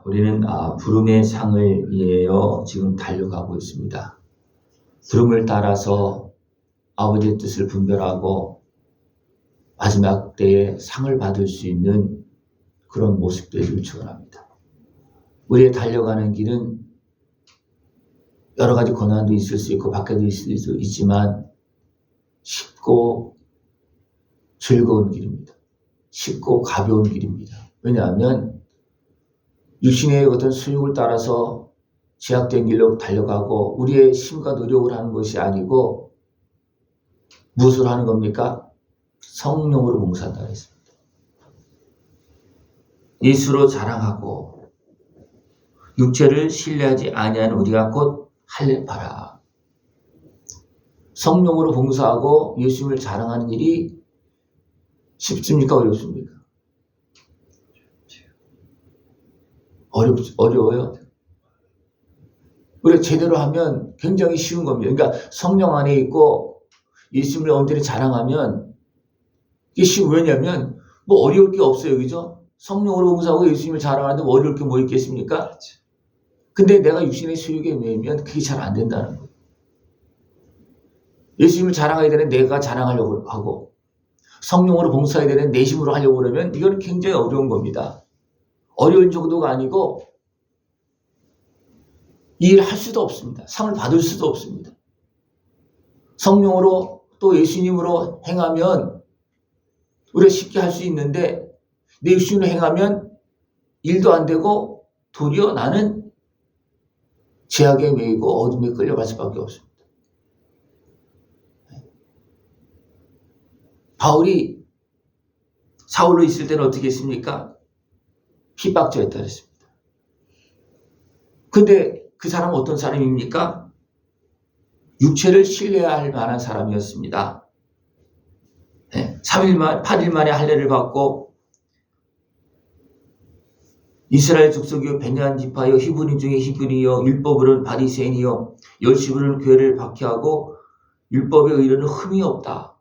우리는 부름의 상을 위하여 지금 달려가고 있습니다. 부름을 따라서 아버지의 뜻을 분별하고 마지막 때에 상을 받을 수 있는 그런 모습들을 축원합니다. 우리의 달려가는 길은 여러 가지 고난도 있을 수 있고 밖에도 있을 수 있지만 쉽고 즐거운 길입니다. 쉽고 가벼운 길입니다. 왜냐하면 육신의 어떤 수욕을 따라서 제약된 길로 달려가고 우리의 힘과 노력을 하는 것이 아니고 무엇을 하는 겁니까? 성령으로 봉사한다 했습니다. 예수로 자랑하고 육체를 신뢰하지 아니하는 우리가 곧 할례파라. 성령으로 봉사하고 예수님을 자랑하는 일이 쉽습니까? 어렵습니까? 어려워요. 우리가 제대로 하면 굉장히 쉬운 겁니다. 그러니까 성령 안에 있고 예수님을 온전히 자랑하면 이게 쉬운. 왜냐하면 뭐 어려울 게 없어요. 그죠? 성령으로 봉사하고 예수님을 자랑하는데 뭐 어려울 게 뭐 있겠습니까? 근데 내가 육신의 수욕에 매이면 그게 잘 안 된다는 거예요. 예수님을 자랑해야 되는 내가 자랑하려고 하고 성령으로 봉사해야 되는 내 힘으로 하려고 그러면 이건 굉장히 어려운 겁니다. 어려운 정도가 아니고 이 일을 할 수도 없습니다. 상을 받을 수도 없습니다. 성령으로 또 예수님으로 행하면 우리가 쉽게 할 수 있는데 내 육신으로 행하면 일도 안 되고 도리어 나는 죄악에 매이고 어둠에 끌려갈 수밖에 없습니다. 바울이 사울로 있을 때는 어떻게 했습니까? 핍박자였다 그랬습니다. 근데 그 사람은 어떤 사람입니까? 육체를 신뢰할 만한 사람이었습니다. 8일 만에 할례를 받고 이스라엘 족속이요 베냐민 지파요 히브리 중에 히브리요 율법으로는 바리새인이요 열심으로는 교회를 박해하고 율법의 의로는 흠이 없다.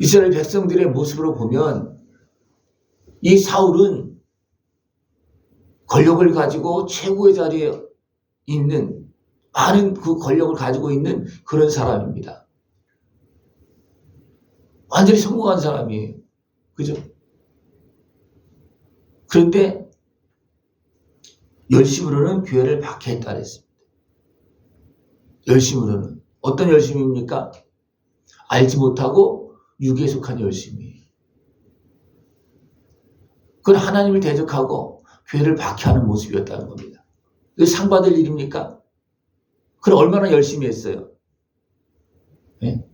이스라엘 백성들의 모습으로 보면 이 사울은 권력을 가지고 최고의 자리에 있는 많은 그 권력을 가지고 있는 그런 사람입니다. 완전히 성공한 사람이에요. 그죠? 그런데 열심으로는 교회를 박해했다 그랬습니다. 열심으로는. 어떤 열심입니까? 알지 못하고 육에 속한 열심이에요. 그건 하나님을 대적하고 교회를 박해하는 모습이었다는 겁니다. 이거 상 받을 일입니까? 그럼 얼마나 열심히 했어요? 네?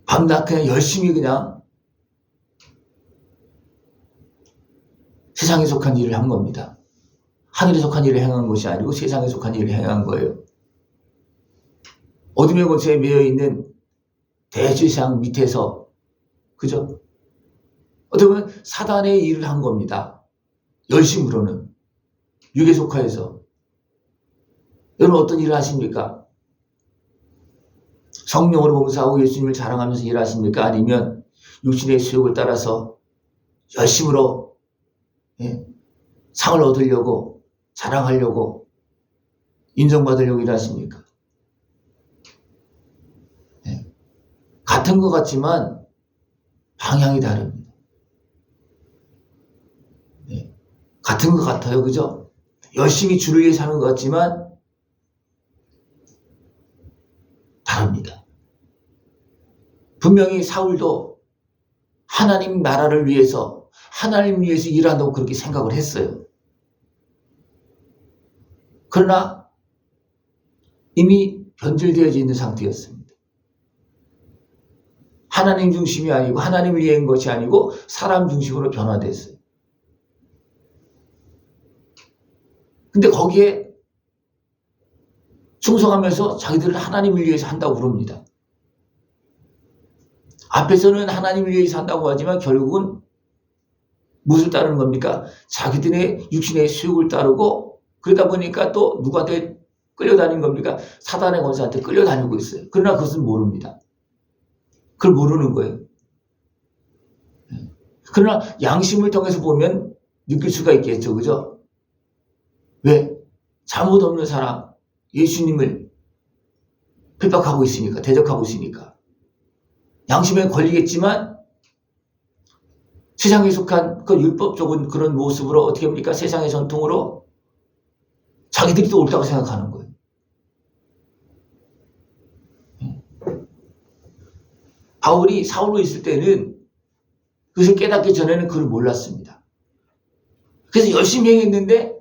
밤낮 그냥 열심히 그냥 세상에 속한 일을 한 겁니다. 하늘에 속한 일을 행한 것이 아니고 세상에 속한 일을 행한 거예요. 어둠의 권세에 매여 있는 대제사장 밑에서, 그죠? 어떻게 보면 사단의 일을 한 겁니다. 열심으로는. 육에 속하여서. 여러분 어떤 일을 하십니까? 성령으로 봉사하고 예수님을 자랑하면서 일하십니까? 아니면 육신의 수욕을 따라서 열심으로 상을 얻으려고 자랑하려고 인정받으려고 일하십니까? 같은 것 같지만 방향이 다릅니다. 같은 것 같아요. 그죠? 열심히 주를 위해 사는 것 같지만 다릅니다. 분명히 사울도 하나님 나라를 위해서 하나님 위해서 일한다고 그렇게 생각을 했어요. 그러나 이미 변질되어져 있는 상태였습니다. 하나님 중심이 아니고 하나님을 위한 것이 아니고 사람 중심으로 변화됐어요. 근데 거기에 충성하면서 자기들은 하나님을 위해서 한다고 부릅니다. 앞에서는 하나님을 위해서 한다고 하지만 결국은 무엇을 따르는 겁니까? 자기들의 육신의 수욕을 따르고 그러다 보니까 또 누구한테 끌려다니는 겁니까? 사단의 권세한테 끌려다니고 있어요. 그러나 그것은 모릅니다. 그걸 모르는 거예요. 그러나 양심을 통해서 보면 느낄 수가 있겠죠. 그죠? 왜? 잘못 없는 사람, 예수님을 핍박하고 있으니까, 대적하고 있으니까. 양심에 걸리겠지만 세상에 속한 그 율법적인 그런 모습으로 어떻게 합니까? 세상의 전통으로 자기들이 또 옳다고 생각하는 거예요. 바울이 사울로 있을 때는 그것을 깨닫기 전에는 그걸 몰랐습니다. 그래서 열심히 행했는데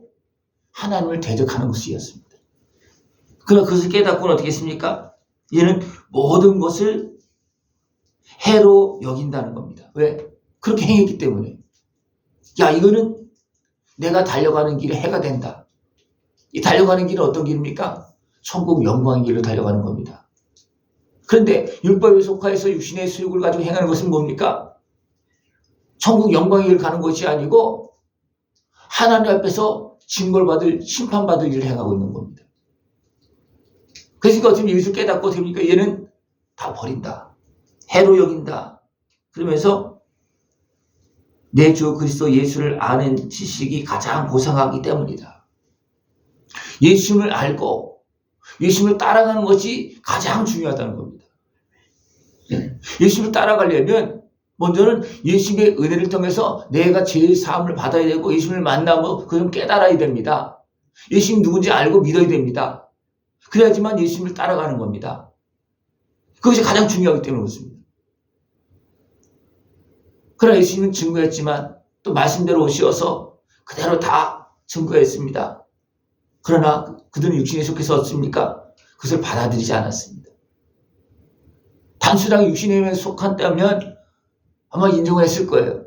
하나님을 대적하는 것이었습니다. 그러나 그것을 깨닫고는 어떻게 했습니까? 얘는 모든 것을 해로 여긴다는 겁니다. 왜? 그렇게 행했기 때문에. 야, 이거는 내가 달려가는 길에 해가 된다. 이 달려가는 길은 어떤 길입니까? 천국 영광의 길로 달려가는 겁니다. 그런데 율법에 속하여서 육신의 수욕을 가지고 행하는 것은 뭡니까? 천국 영광의 길을 가는 것이 아니고 하나님 앞에서 징벌받을, 심판받을 일을 행하고 있는 겁니다. 그래서 어떻게 여기서 깨닫고 됩니까? 얘는 다 버린다. 해로 여긴다. 그러면서 내 주 그리스도 예수를 아는 지식이 가장 고상하기 때문이다. 예수님을 알고 예수님을 따라가는 것이 가장 중요하다는 겁니다. 예수님을 따라가려면 먼저는 예수님의 은혜를 통해서 내가 죄의 사함을 받아야 되고 예수님을 만나고 그걸 깨달아야 됩니다. 예수님 누군지 알고 믿어야 됩니다. 그래야지만 예수님을 따라가는 겁니다. 그것이 가장 중요하기 때문에 그렇습니다. 그러나 예수님은 증거했지만 또 말씀대로 오셔서 그대로 다 증거했습니다. 그러나 그들은 육신에 속해서 어떻습니까? 그것을 받아들이지 않았습니다. 단순하게 육신에 속한다면 아마 인정을 했을 거예요.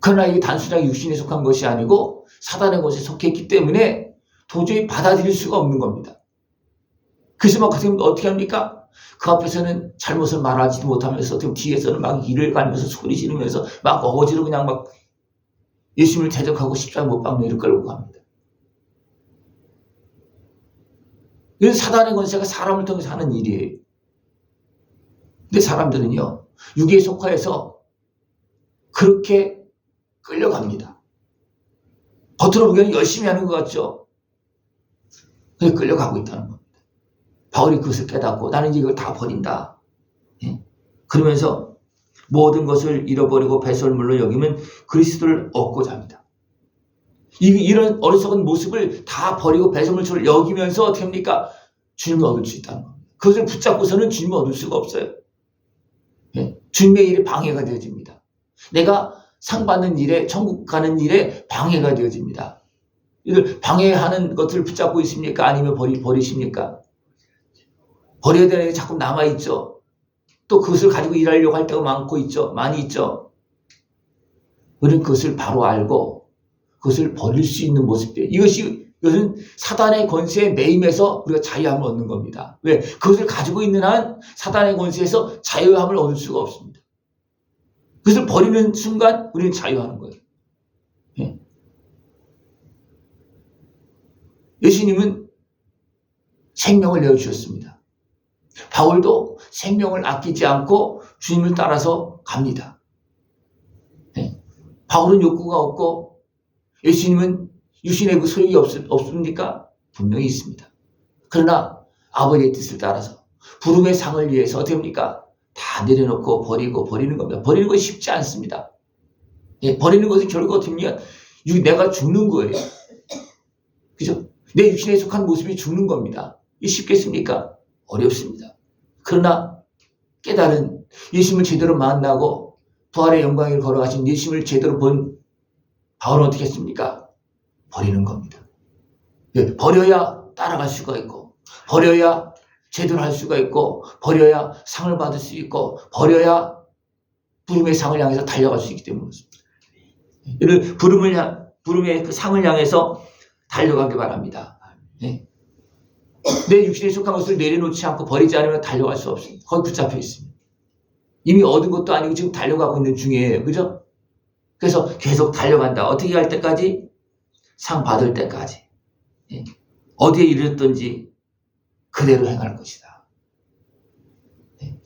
그러나 이게 단순하게 육신에 속한 것이 아니고 사단의 것에 속했기 때문에 도저히 받아들일 수가 없는 겁니다. 그래서 막 어떻게 합니까? 그 앞에서는 잘못을 말하지도 못하면서 뒤에서는 막 이를 갈면서 소리 지르면서 막 어거지로 그냥 막 예수님을 대적하고 십자가 못 박는 일을 끌고 갑니다. 이건 사단의 권세가 사람을 통해서 하는 일이에요. 근데 사람들은요, 육에 속하여서 그렇게 끌려갑니다. 겉으로 보기에는 열심히 하는 것 같죠? 그게 끌려가고 있다는 겁니다. 바울이 그것을 깨닫고 나는 이걸 다 버린다. 그러면서 모든 것을 잃어버리고 배설물로 여기면 그리스도를 얻고자 합니다. 이런 어리석은 모습을 다 버리고 배설물처럼 여기면서 어떻게 합니까? 주님을 얻을 수 있다는 겁니다. 그것을 붙잡고서는 주님을 얻을 수가 없어요. 주님의 일에 방해가 되어집니다. 내가 상 받는 일에, 천국 가는 일에 방해가 되어집니다. 이걸 방해하는 것을 붙잡고 있습니까? 아니면 버리십니까? 버려야 되는 게 자꾸 남아있죠. 또 그것을 가지고 일하려고 할 때가 많이 있죠. 우리는 그것을 바로 알고 그것을 버릴 수 있는 모습들. 이것은 사단의 권세에 매임해서 우리가 자유함을 얻는 겁니다. 왜? 그것을 가지고 있는 한 사단의 권세에서 자유함을 얻을 수가 없습니다. 그것을 버리는 순간 우리는 자유하는 거예요. 예수님은 생명을 내어주셨습니다. 바울도 생명을 아끼지 않고 주님을 따라서 갑니다. 바울은 욕구가 없고 예수님은 유신의 그 소용이 없습니까? 분명히 있습니다. 그러나 아버지의 뜻을 따라서 부름의 상을 위해서 어떻게 합니까? 다 내려놓고 버리는 겁니다. 버리는 것이 쉽지 않습니다. 버리는 것은 결국 어떻게 하면 내가 죽는 거예요. 그죠? 내 육신에 속한 모습이 죽는 겁니다. 이게 쉽겠습니까? 어렵습니다. 그러나 깨달은 예수님을 제대로 만나고 부활의 영광을 걸어가신 예수님을 제대로 본 바울은 어떻게 했습니까? 버리는 겁니다. 버려야 따라갈 수가 있고 버려야 제대로 할 수가 있고 버려야 상을 받을 수 있고 버려야 부름의 상을 향해서 달려갈 수 있기 때문에 그렇습니다. 부름의 그 상을 향해서 달려가길 바랍니다. 내 육신에 속한 것을 내려놓지 않고 버리지 않으면 달려갈 수 없습니다. 거기 붙잡혀 있습니다. 이미 얻은 것도 아니고 지금 달려가고 있는 중이에요. 그죠? 그래서 계속 달려간다. 어떻게 할 때까지? 상 받을 때까지. 어디에 이르렀든지 그대로 행할 것이다.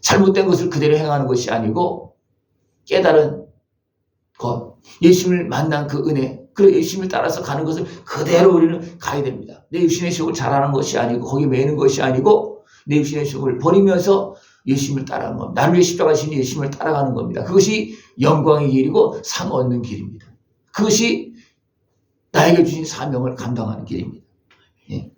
잘못된 것을 그대로 행하는 것이 아니고 깨달은 것, 예수님을 만난 그 은혜, 그리고 예수님을 따라서 가는 것을 그대로 우리는 가야 됩니다. 내 육신의 식욕을 잘하는 것이 아니고 거기에 매는 것이 아니고 내 육신의 식욕을 버리면서 예수님을 따라가는 겁니다. 나를 위해 십자가 지신 예수님을 따라가는 겁니다. 그것이 영광의 길이고 상 얻는 길입니다. 그것이 나에게 주신 사명을 감당하는 길입니다. 예.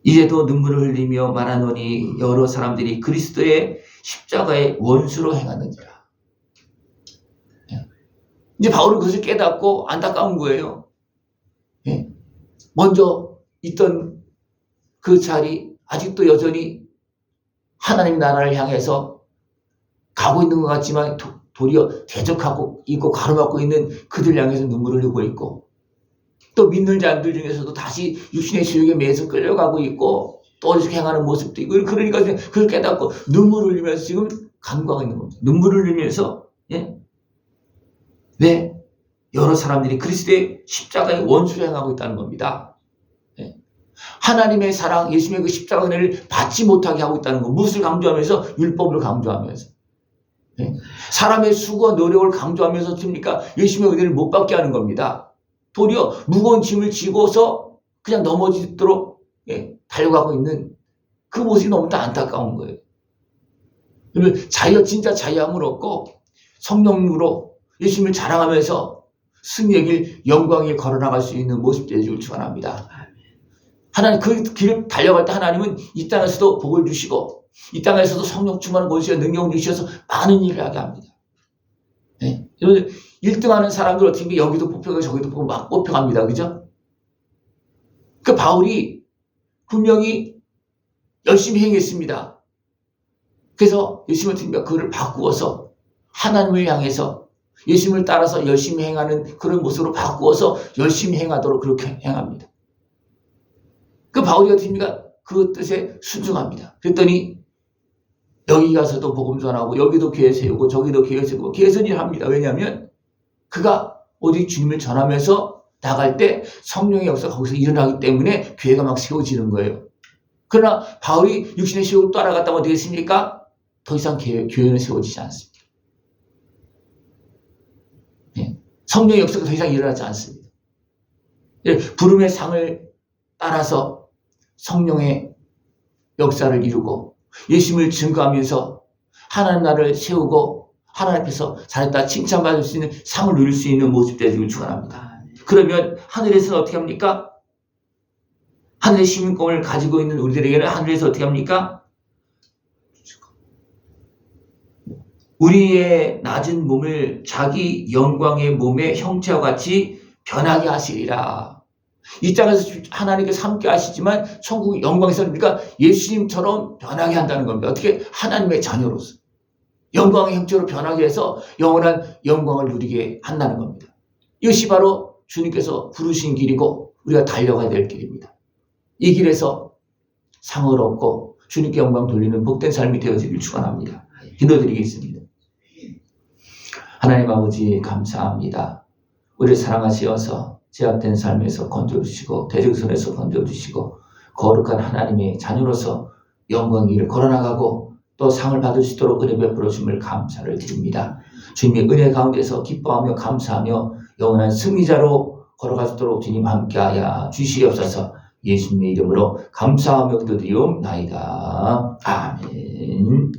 이제도 눈물을 흘리며 말하노니 여러 사람들이 그리스도의 십자가의 원수로 행하느니라. 예. 이제 바울은 그것을 깨닫고 안타까운 거예요. 예. 먼저 있던 그 자리 아직도 여전히 하나님 나라를 향해서 가고 있는 것 같지만 도리어 대적하고 있고 가로막고 있는 그들 향해서 눈물을 흘리고 있고, 또 믿는 자들 중에서도 다시 육신의 지옥에 매여서 끌려가고 있고 또 어디서 행하는 모습도 있고, 그러니까 그걸 깨닫고 눈물을 흘리면서 지금 간구하고 있는 겁니다. 눈물을 흘리면서 예? 왜? 여러 사람들이 그리스도의 십자가의 원수를 행하고 있다는 겁니다. 예? 하나님의 사랑, 예수님의 그 십자가 은혜를 받지 못하게 하고 있다는 거. 무엇을 강조하면서? 율법을 강조하면서. 예? 사람의 수고와 노력을 강조하면서 뭡니까? 예수님의 은혜를 못 받게 하는 겁니다. 도리어 무거운 짐을 지고서 그냥 넘어지도록 예, 달려가고 있는 그 모습이 너무 안타까운 거예요. 진짜 자유함을 얻고 성령으로 예수님을 자랑하면서 승리의 길, 영광을 걸어나갈 수 있는 모습 되기를 축원합니다. 하나님 그 길을 달려갈 때 하나님은 이 땅에서도 복을 주시고 이 땅에서도 성령 충만한 권세와 능력을 주셔서 많은 일을 하게 합니다. 네. 여러분 1등하는 사람들 어떻게 여기도 뽑혀가고 저기도 뽑히고 막 뽑혀갑니다. 그죠? 그 바울이 분명히 열심히 행했습니다. 그래서 예수님을 듣니까 그를 바꾸어서 하나님을 향해서 예수님을 따라서 열심히 행하는 그런 모습으로 바꾸어서 열심히 행하도록 그렇게 행합니다. 그 바울이 어떻습니까? 그 뜻에 순종합니다. 그랬더니 여기 가서도 복음 전하고 여기도 교회 세우고 저기도 교회 세우고 개선을 합니다. 왜냐하면 그가 어디 주님을 전하면서 나갈 때 성령의 역사가 거기서 일어나기 때문에 교회가 막 세워지는 거예요. 그러나 바울이 육신의 식욕을 따라갔다고 어떻게 했습니까? 더 이상 교회는 세워지지 않습니다. 네. 성령의 역사가 더 이상 일어나지 않습니다. 부름의 상을 따라서 성령의 역사를 이루고 예수님을 증거하면서 하나님 나라를 세우고 하나님 앞에서 잘했다 칭찬받을 수 있는 상을 누릴 수 있는 모습 되기를 축원합니다. 그러면 하늘에서는 어떻게 합니까? 하늘의 시민권을 가지고 있는 우리들에게는 하늘에서 어떻게 합니까? 우리의 낮은 몸을 자기 영광의 몸의 형체와 같이 변하게 하시리라. 이 땅에서 하나님께서 함께 하시지만 천국 영광에서는 우리가 예수님처럼 변하게 한다는 겁니다. 어떻게? 하나님의 자녀로서 영광의 형체로 변하게 해서 영원한 영광을 누리게 한다는 겁니다. 이것이 바로 주님께서 부르신 길이고 우리가 달려가야 될 길입니다. 이 길에서 상을 얻고 주님께 영광 돌리는 복된 삶이 되어지길 축원합니다. 기도드리겠습니다. 하나님 아버지 감사합니다. 우리를 사랑하시어서 제약된 삶에서 건져주시고 대적선에서 건져주시고 거룩한 하나님의 자녀로서 영광의 길을 걸어나가고 또 상을 받을 수 있도록 은혜 베풀어 주심을 감사를 드립니다. 주님의 은혜 가운데서 기뻐하며 감사하며 영원한 승리자로 걸어갈 수 있도록 주님 함께하여 주시옵소서. 예수님의 이름으로 감사하며 기도드리옵나이다. 아멘.